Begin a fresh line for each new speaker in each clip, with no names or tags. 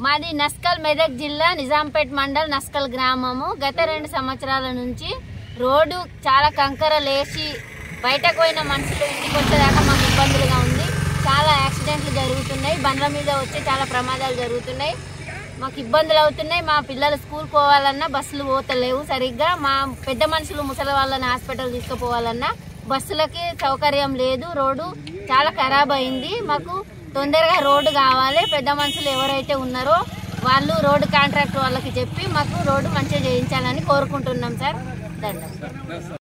మాది నస్కల్ మెదక్ జిల్లా నిజాంపేట్ మండల్ నస్కల్ గ్రామము. గత 2 సంవత్సరాల నుంచి రోడ్డు చాలా కంకర లేచి బయటకు పోయిన మనుషులు ఇంటికి వచ్చేదాకా మాకు ఇబ్బందులుగా ఉంది. చాలా యాక్సిడెంట్లు జరుగుతున్నాయి, బండ్ల మీద వచ్చి చాలా ప్రమాదాలు జరుగుతున్నాయి, మాకు ఇబ్బందులు అవుతున్నాయి. మా పిల్లలు స్కూల్ పోవాలన్నా బస్సులు పోతలేవు సరిగ్గా. మా పెద్ద మనుషులు ముసలి వాళ్ళని హాస్పిటల్ తీసుకుపోవాలన్నా బస్సులకి సౌకర్యం లేదు. రోడ్డు చాలా ఖరాబ్ అయింది. మాకు తొందరగా రోడ్డు కావాలి. పెద్ద మనుషులు ఎవరైతే ఉన్నారో వాళ్ళు రోడ్డు కాంట్రాక్ట్ వాళ్ళకి చెప్పి మాకు రోడ్డు మంచిగా చేయించాలని కోరుకుంటున్నాం సార్. ధన్యవాదాలు.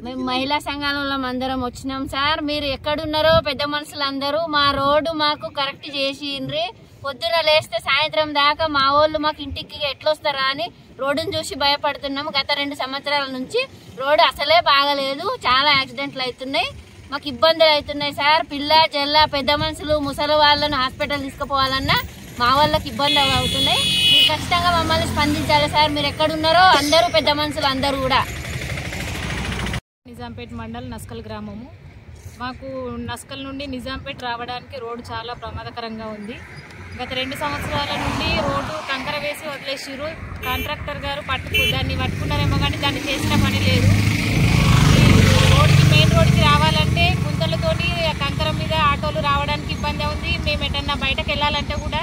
మేము మహిళా సంఘాలలో అందరం వచ్చినాం సార్. మీరు ఎక్కడున్నారో పెద్ద మనుషులందరూ మా రోడ్డు మాకు కరెక్ట్ చేసిండ్రి. పొద్దున లేస్తే సాయంత్రం దాకా మా వాళ్ళు మాకు ఇంటికి ఎట్లొస్తారా అని రోడ్డును చూసి భయపడుతున్నాము. గత 2 సంవత్సరాల నుంచి రోడ్డు అసలే బాగలేదు, చాలా యాక్సిడెంట్లు అవుతున్నాయి, మాకు ఇబ్బందులు అవుతున్నాయి సార్. పిల్ల చెల్ల పెద్ద మనుషులు ముసలి వాళ్ళను హాస్పిటల్ తీసుకుపోవాలన్నా మా వాళ్ళకి ఇబ్బందులు అవుతున్నాయి. మీరు ఖచ్చితంగా మమ్మల్ని స్పందించాలి సార్. మీరు ఎక్కడున్నారో అందరూ పెద్ద మనుషులు అందరూ కూడా.
నిజాంపేట్ మండల్ నస్కల్ గ్రామము. మాకు నస్కల్ నుండి నిజాంపేట్ రావడానికి రోడ్డు చాలా ప్రమాదకరంగా ఉంది. గత 2 సంవత్సరాల నుండి రోడ్డు కంకర వేసి వదిలేసిరు. కాంట్రాక్టర్ గారు దాన్ని పట్టుకున్నారేమో కానీ దాన్ని చేసిన పని లేదు. మెయిన్ రోడ్కి రావాలంటే గుంతలతోని కంకర మీద ఆటోలు రావడానికి ఇబ్బంది ఉంది. మేము ఎటన్నా బయటకు వెళ్ళాలంటే కూడా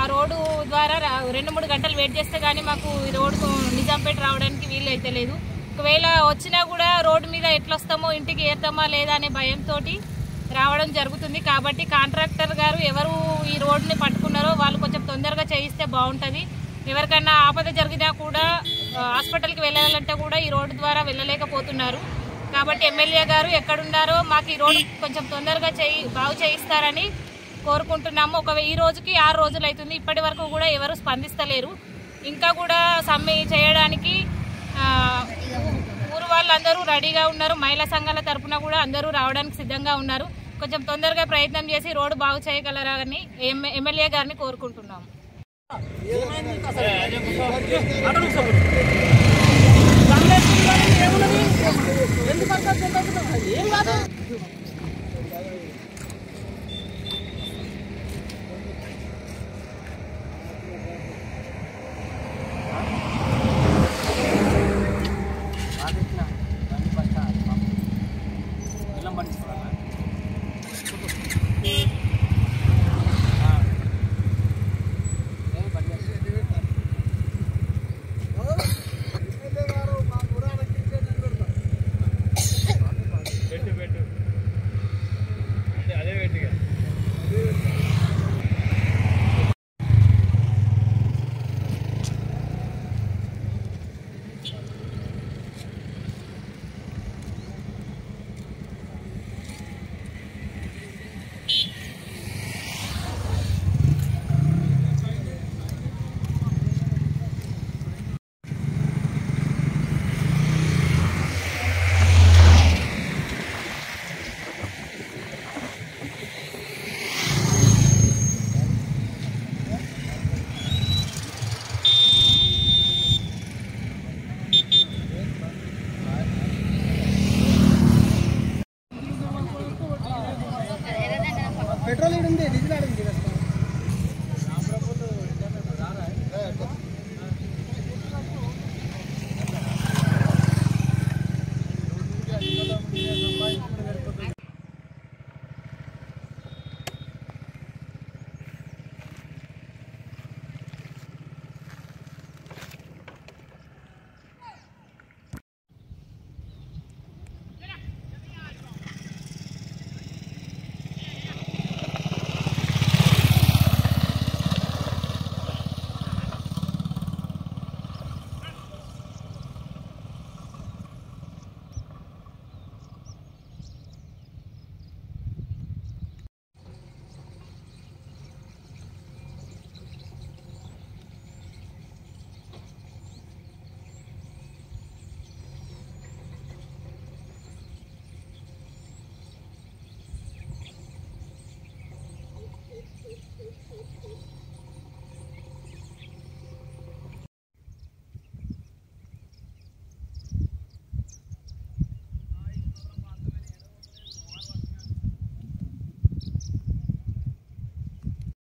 ఆ రోడ్డు ద్వారా 2-3 గంటలు వెయిట్ చేస్తే కానీ మాకు ఈ రోడ్డు నిజాంపేట రావడానికి వీలు అయితే లేదు. ఒకవేళ వచ్చినా కూడా రోడ్డు మీద ఎట్లొస్తామో ఇంటికి ఏరుతామా లేదా అనే భయంతో రావడం జరుగుతుంది. కాబట్టి కాంట్రాక్టర్ గారు ఎవరు ఈ రోడ్డుని పట్టుకున్నారో వాళ్ళు కొంచెం తొందరగా చేయిస్తే బాగుంటుంది. ఎవరికైనా ఆపద జరిగినా కూడా హాస్పిటల్కి వెళ్ళాలంటే కూడా ఈ రోడ్డు ద్వారా వెళ్ళలేకపోతున్నారు. కాబట్టి ఎమ్మెల్యే గారు ఎక్కడున్నారో మాకు ఈ రోడ్డు కొంచెం తొందరగా బాగు చేయిస్తారని కోరుకుంటున్నాము. ఈ రోజుకి 6 రోజులు అవుతుంది, ఇప్పటి వరకు కూడా ఎవరు స్పందిస్తలేరు. ఇంకా కూడా సమ్మె చేయడానికి ఊరు వాళ్ళందరూ రెడీగా ఉన్నారు. మహిళా సంఘాల తరఫున కూడా అందరూ రావడానికి సిద్ధంగా ఉన్నారు. కొంచెం తొందరగా ప్రయత్నం చేసి రోడ్డు బాగు చేయగలరని ఎమ్మెల్యే గారిని కోరుకుంటున్నాము.
ఎందుకంటే